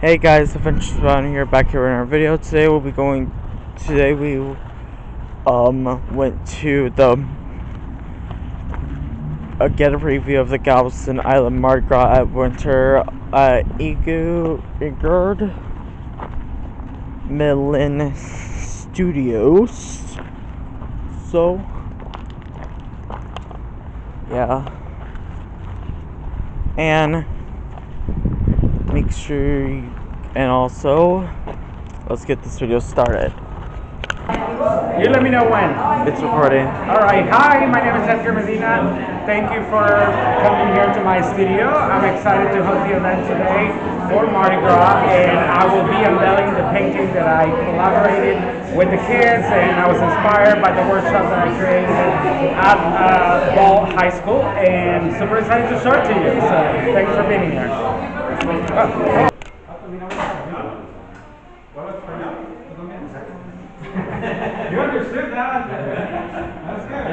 Hey guys, Adventure Spawn here, back here in our video. Today we went to get a preview of the Galveston Island Mardi Gras at Winter Igord Millen Studios. So yeah, and make sure and also let's get this video started. You let me know when. It's recording. Alright, hi, my name is Edgar Medina. Thank you for coming here to my studio. I'm excited to host the event today for Mardi Gras, and I will be unveiling the painting that I collaborated with the kids, and I was inspired by the workshop that I created at Ball High School, and super excited to show it to you. So thanks for being here. You understood that? That's good.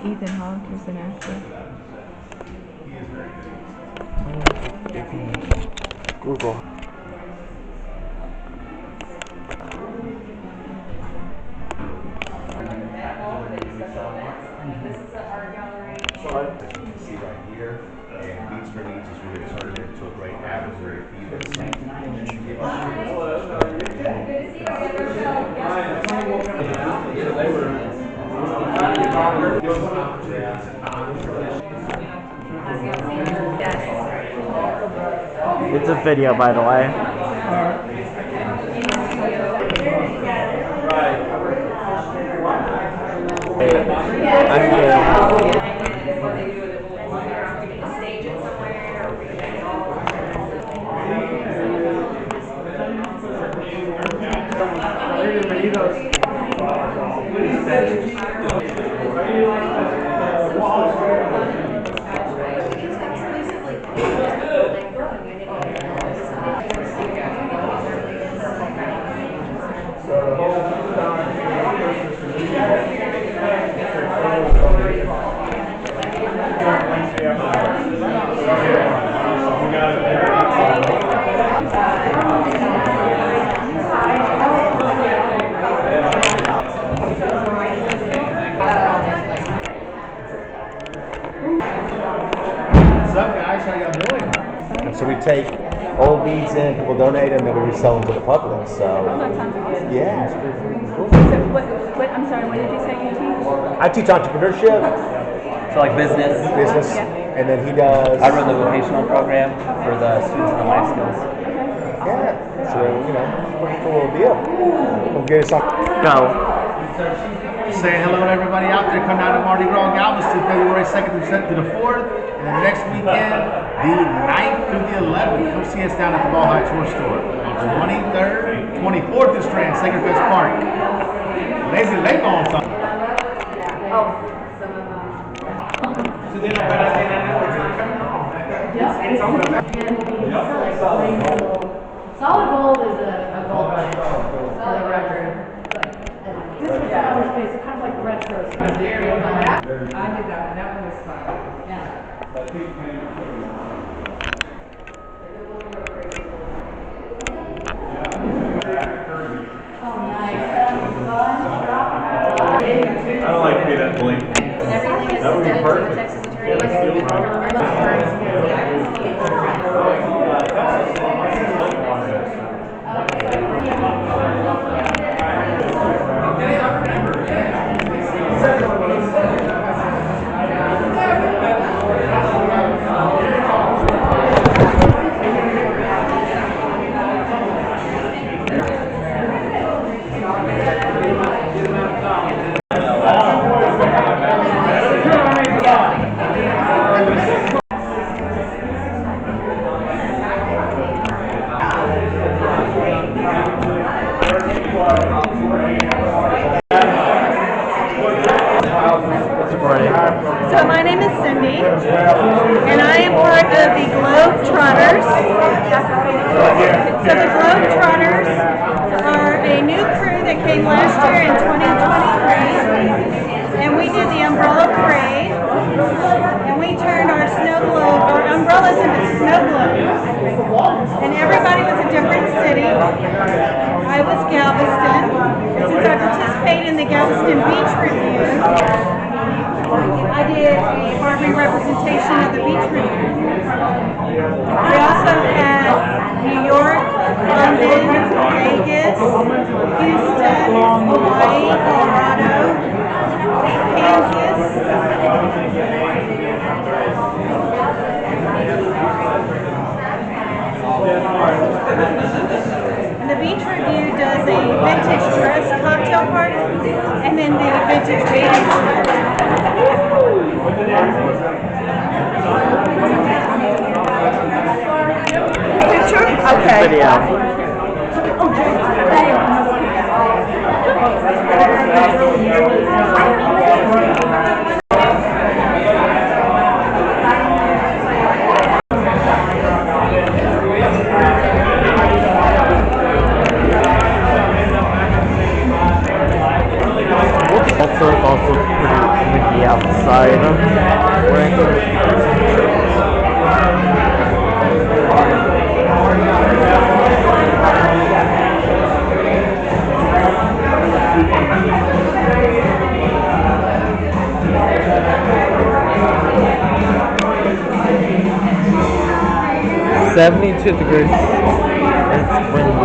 Ethan Hawke is an actor. He is very good. Google. This is the art gallery. So as you can see right here, and Beats for Needs is really turned into a great avenue for you to see. It's a video, by the way. What's up, guys? How y'all doing? And so we take old beads in, people donate them, and we resell them to the public. So Oh, that sounds awesome. yeah, it's pretty cool. So I'm sorry, what did you say you teach? I teach entrepreneurship, So like business. Yeah. and then he does. I run the vocational program for the students in the life skills. Yeah, so you know, pretty cool deal. We'll get us on. Go. Saying hello to everybody out there. Come down to Mardi Gras Galveston, February 2nd through the 4th. And then next weekend, the 9th through the 11th. Come see us down at the Ball High Tour Store. 23rd, 24th is Strand, Sacred Fest Park. Lazy Lake on something. Solid gold is a gold rush for the record. This was outer space, kind of like retro. I did that one. That one was fun. Yeah. Oh, nice. That was fun. I don't like to be that bling. Everything is That would be sent to the perfect. Texas Attorney. So my name is Cindy, and I am part of the Globetrotters. So the Globetrotters are a new crew that came last year in 2023, and we did the Umbrella Parade. And we turned our umbrellas into snow globes. And everybody was a different city. I was Galveston. And since I participated in the Galveston Beach Review, I did a Mardi representation of the Beach Review. We also had New York, London, Vegas, Houston, Hawaii, Colorado, Kansas. And the Beach Review does a vintage dress cocktail party and then the vintage bathing party. Picture? Okay. Video. Also, it's also pretty windy outside. We're into 72 degrees. It's windy.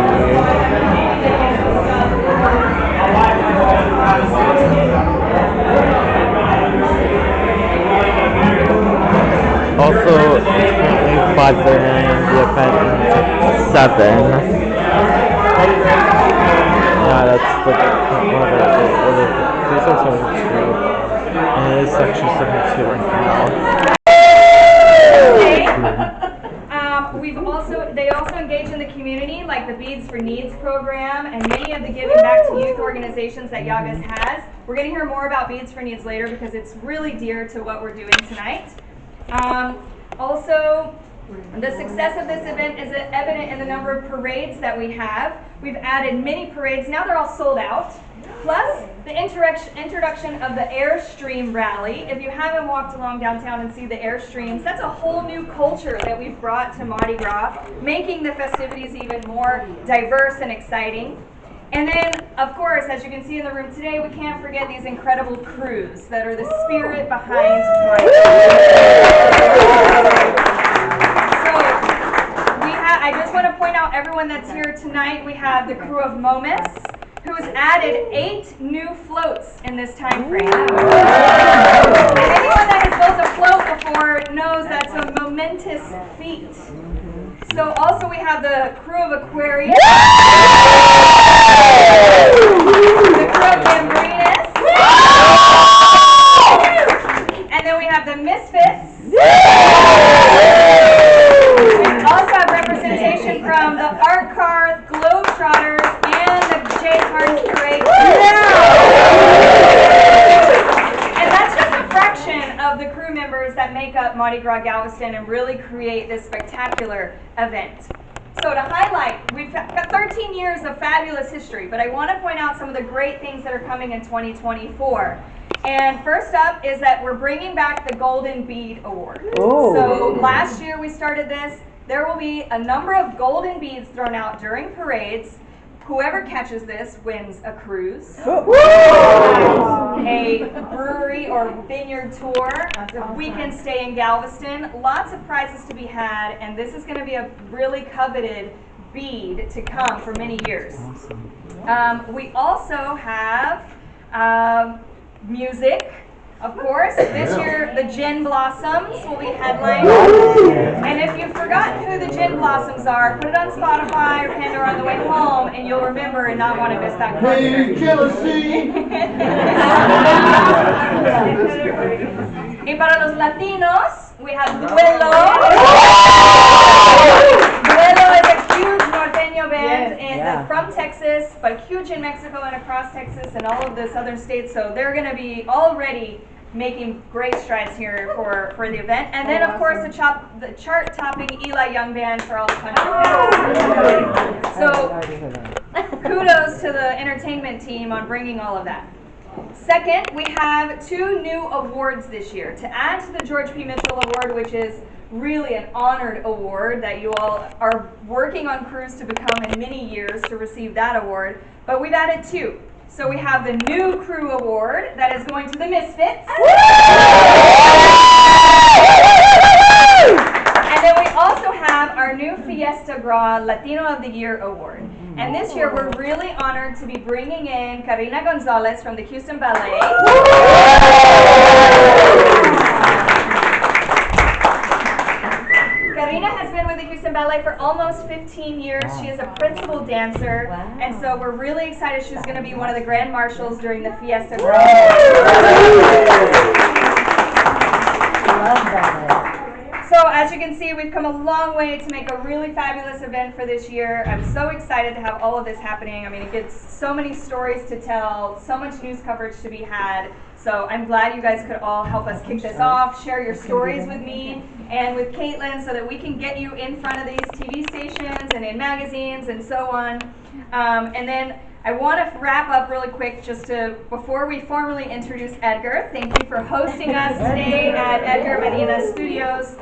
Also, it's currently 5:39. The event ends at 7. Yeah, that's the these are 72. And it is section 72 right now. They also engage in the community, like the Beads for Needs program and many of the giving back to youth organizations that Yagas has. We're going to hear more about Beads for Needs later because it's really dear to what we're doing tonight. Also, the success of this event is evident in the number of parades that we have. We've added many parades. Now they're all sold out. Plus, the introduction of the Airstream Rally. If you haven't walked along downtown and see the Airstreams, that's a whole new culture that we've brought to Mardi Gras, making the festivities even more diverse and exciting. And then, of course, as you can see in the room today, we can't forget these incredible crews that are the spirit behind Mardi Gras. I just want to point out everyone that's here tonight. We have the crew of Momus, who has added 8 new floats in this time frame. Anyone that has built a float before knows that's a momentous feat. So also we have the crew of Aquarius, the crew of Gambrinus, and then we have the Misfits. We also have representation from the Art Car, Globetrotters, and the J-Cars Parade. And that's just a fraction of the crew members that make up Mardi Gras Galveston and really create this spectacular event. So to highlight, we've got 13 years of fabulous history, but I want to point out some of the great things that are coming in 2024. And first up is that we're bringing back the Golden Bead Award. Ooh. So last year we started this. There will be a number of golden beads thrown out during parades. Whoever catches this wins a cruise, a brewery or vineyard tour, a weekend stay in Galveston, lots of prizes to be had, and this is going to be a really coveted bead to come for many years. We also have music. Of course, this year the Gin Blossoms will be headlining. And if you've forgotten who the Gin Blossoms are, put it on Spotify or Pandora on the way home, and you'll remember and not want to miss that concert. Y para los latinos, we have Duelo. Duelo is a huge norteño band from Texas, but huge in Mexico and across Texas and all of the southern states. So they're going to be already making great strides here for the event. And then, of course, the chart-topping Eli Young Band for all the country. So kudos to the entertainment team on bringing all of that. Second, we have 2 new awards this year. To add to the George P. Mitchell Award, which is really an honored award that you all are working on crews to become in many years to receive that award, but we've added 2. So we have the new crew award that is going to the Misfits. And then we also have our new Fiesta Gras Latino of the Year award. And this year we're really honored to be bringing in Karina Gonzalez from the Houston Ballet. Karina has been with the Houston Ballet for almost 15 years. She is a principal dancer. And so we're really excited she's going to be one of the grand marshals during the Fiesta Gras. So as you can see, we've come a long way to make a really fabulous event for this year. I'm so excited to have all of this happening. I mean, it gets so many stories to tell, so much news coverage to be had. So I'm glad you guys could all help us kick this off, share your stories with me and with Caitlin so that we can get you in front of these TV stations and in magazines and so on. And then I want to wrap up really quick before we formally introduce Edgar. Thank you for hosting us today at Edgar Medina Studios.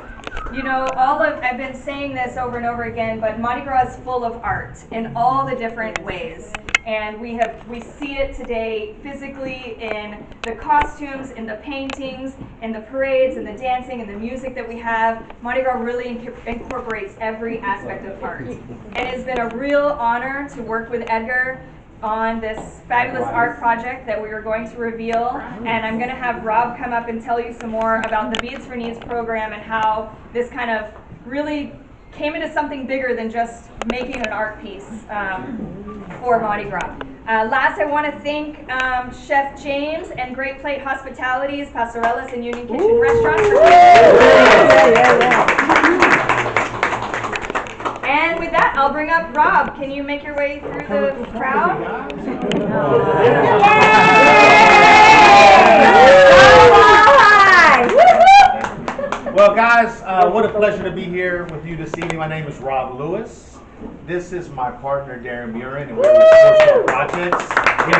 You know, I've been saying this over and over again, but Mardi Gras is full of art in all the different ways. And we see it today physically in the costumes, in the paintings, in the parades, in the dancing, and the music that we have. Mardi Gras really incorporates every aspect of art. And it's been a real honor to work with Edgar on this fabulous art project that we are going to reveal. And I'm going to have Rob come up and tell you some more about the Beads for Needs program and how this kind of really came into something bigger than just making an art piece for Mardi Gras. Last, I want to thank Chef James and Great Plate Hospitalities, Pastorelas and Union Kitchen Restaurants for And with that, I'll bring up Rob. Can you make your way through the crowd? Well, guys, what a pleasure to be here with you this evening. My name is Rob Lewis. This is my partner, Darren Murin, and we're with Torso Projects. He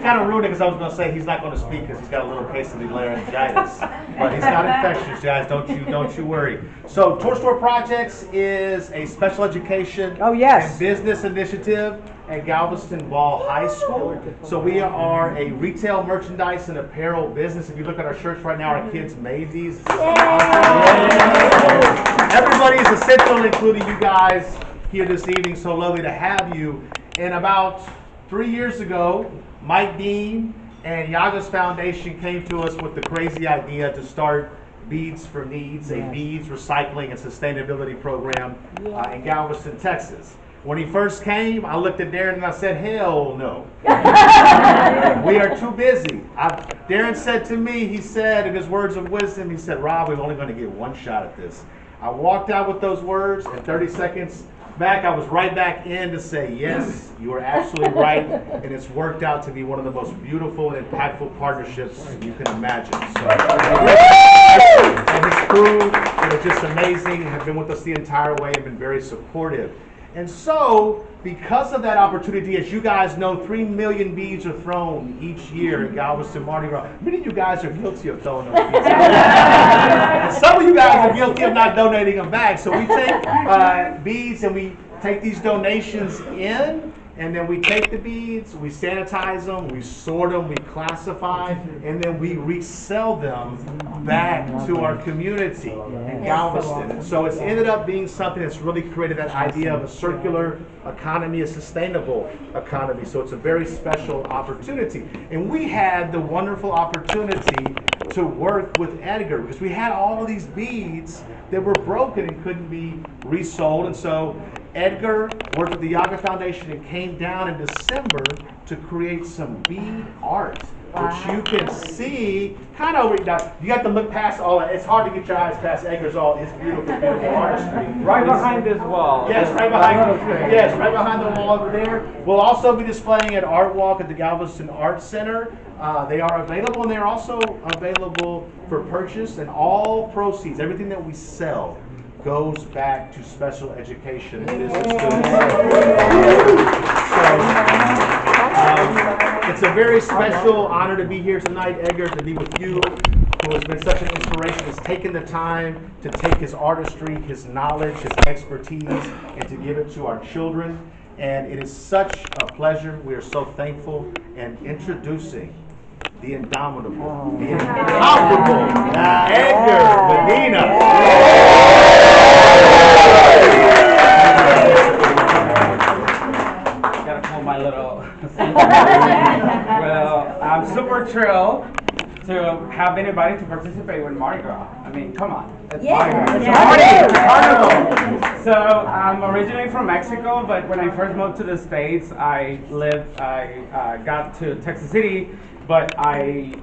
kind of ruined it because I was going to say he's not going to speak because he's got a little case of the laryngitis. But he's not infectious, guys. Don't you worry. So, Torso Projects is a special education and business initiative at Galveston Ball High School. So we are a retail merchandise and apparel business. If you look at our shirts right now, our kids made these. Everybody is essential, including you guys here this evening. So lovely to have you. And about 3 years ago, Mike Dean and Yaga's Foundation came to us with the crazy idea to start Beads for Needs, a beads recycling and sustainability program in Galveston, Texas. When he first came, I looked at Darren and I said, hell no. We are too busy. Darren said to me, he said in his words of wisdom, he said, Rob, we're only going to get one shot at this. I walked out with those words, and 30 seconds back, I was right back in to say, yes, you are absolutely right, and it's worked out to be one of the most beautiful and impactful partnerships you can imagine. So, and his crew, they're just amazing, and have been with us the entire way and been very supportive. And so, because of that opportunity, as you guys know, 3 million beads are thrown each year in Galveston Mardi Gras. Many of you guys are guilty of throwing those beads. And some of you guys are guilty of not donating them back. So we take beads and we take these donations in, and then we take the beads, we sanitize them, we sort them, we classify, and then we resell them back to our community in Galveston. And so it's ended up being something that's really created that idea of a circular economy, a sustainable economy. So it's a very special opportunity. And we had the wonderful opportunity to work with Edgar because we had all of these beads that were broken and couldn't be resold. And so Edgar worked with the Yaga Foundation and came down in December to create some bead art, which you can see kind of over. You have to look past all that. It's hard to get your eyes past Edgar's his beautiful, beautiful artistry. Right behind this wall. Yes, right behind the wall over there. We'll also be displaying at Art Walk at the Galveston Art Center. They are available, and they're also available for purchase. And all proceeds, everything that we sell, goes back to special education and business students. It's a very special honor to be here tonight, Edgar, to be with you, who has been such an inspiration, has taken the time to take his artistry, his knowledge, his expertise, and to give it to our children. And it is such a pleasure. We are so thankful. And introducing the indomitable, the incomparable Edgar Medina. Gotta pull my little. Well, I'm super thrilled to have anybody to participate with Mardi Gras. I mean, come on. It's Mardi Gras. It's Mardi, carnival. So I'm originally from Mexico, but when I first moved to the States, I got to Texas City, but I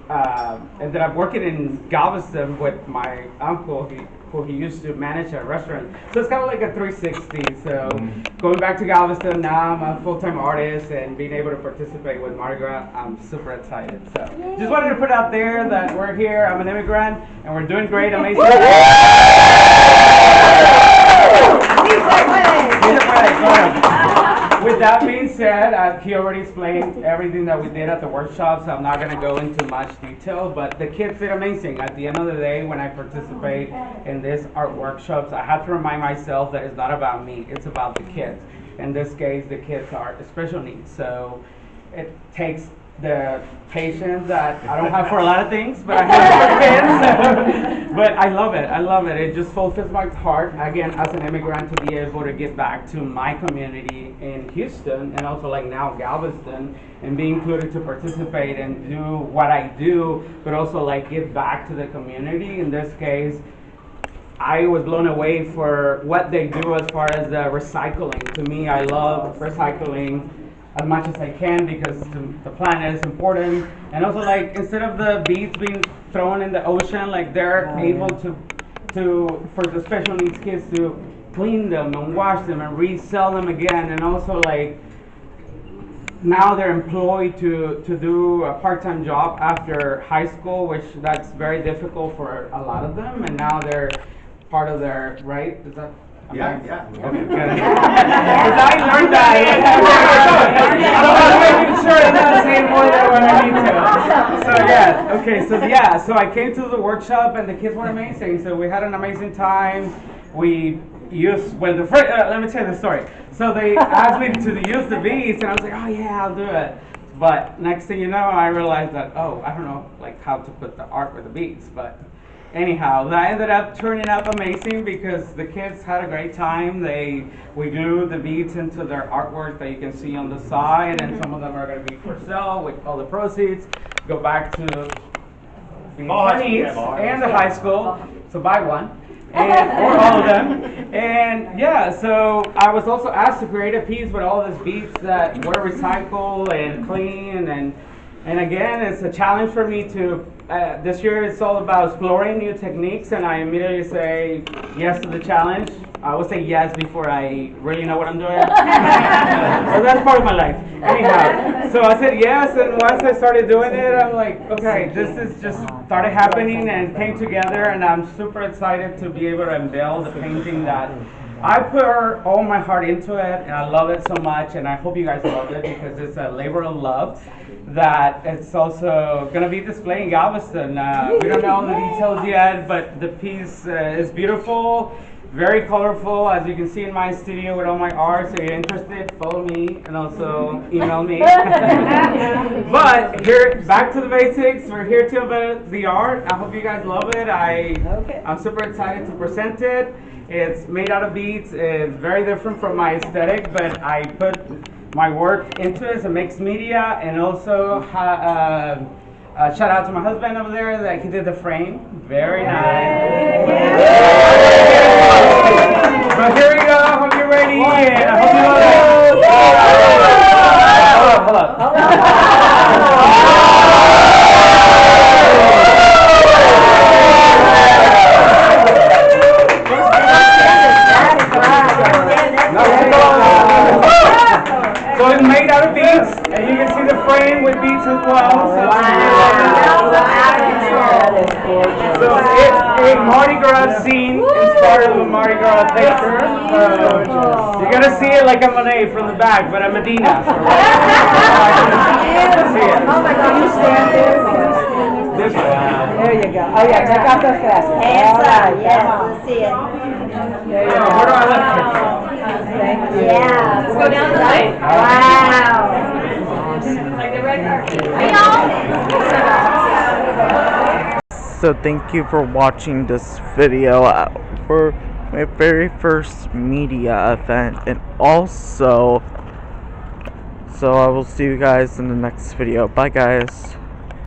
ended up working in Galveston with my uncle, who he used to manage a restaurant. So it's kind of like a 360. So going back to Galveston, now I'm a full-time artist, and being able to participate with Mardi Gras, I'm super excited. So just wanted to put out there that we're here. I'm an immigrant, and we're doing great, amazing. With that being said, he already explained everything that we did at the workshop, so I'm not going to go into much detail, but the kids did amazing. At the end of the day, when I participate in these art workshops, I have to remind myself that it's not about me, it's about the kids. In this case, the kids are special needs, so it takes the patience that I don't have for a lot of things, but I have for kids. But I love it. I love it. It just fulfills my heart, again, as an immigrant, to be able to give back to my community in Houston, and also like now Galveston, and be included to participate and do what I do, but also like give back to the community. In this case, I was blown away for what they do as far as the recycling. To me, I love recycling as much as I can, because the planet is important. And also, like, instead of the beads being thrown in the ocean, like, they're able to for the special needs kids to clean them and wash them and resell them again. And also, like, now they're employed to do a part-time job after high school, which that's very difficult for a lot of them. And now they're part of their, right? Is that? Yeah. Okay, good. Because I learned that. I was making sure I'm not saying more than what I need to. So yeah, okay, so I came to the workshop, and the kids were amazing. So we had an amazing time. We used, let me tell you the story. So they asked me to use the beads, and I was like, oh yeah, I'll do it. But next thing you know, I realized that, I don't know, like, how to put the art with the beads, but anyhow, that ended up turning out amazing, because the kids had a great time. We glued the beads into their artwork that you can see on the side, and some of them are going to be for sale, with all the proceeds go back to the needs and the high school. So buy one, or all of them. And yeah, so I was also asked to create a piece with all these beads that were recycled and clean, and again, it's a challenge for me to, this year it's all about exploring new techniques, and I immediately say yes to the challenge. I would say yes before I really know what I'm doing. Well, that's part of my life. Anyhow, so I said yes, and once I started doing it, I'm like, okay, this is just started happening and came together, and I'm super excited to be able to unveil the painting that I put all my heart into it, and I love it so much, and I hope you guys love it, because it's a labor of love that it's also going to be displayed in Galveston. We don't know all the details yet, but the piece is beautiful, very colorful, as you can see in my studio with all my art. So if you're interested, follow me, and also email me. But here, back to the basics. We're here to unveil the art. I hope you guys love it. I'm super excited to present it. It's made out of beads. It's very different from my aesthetic, but I put my work into it as a mixed media, and also shout out to my husband over there that he did the frame. Very nice. But here we go. I hope you're ready, and I hope you love it. Hold up. So it's made out of beads, and you can see the frame with beads as well. So wow. So it's a Mardi Gras scene inspired of a Mardi Gras picture. You're gonna see it like I'm an A from the back, but I'm Medina. So see it. Oh my God, you stand there. This way. There you go. Oh yeah, take off those glasses. Hands All up, right, yes, come on. let's see it. There you Where go. do I look? Thank you. Yeah. Let's go down the line. Wow. Like the red carpet. So thank you for watching this video for my very first media event, and also, so I will see you guys in the next video. Bye guys.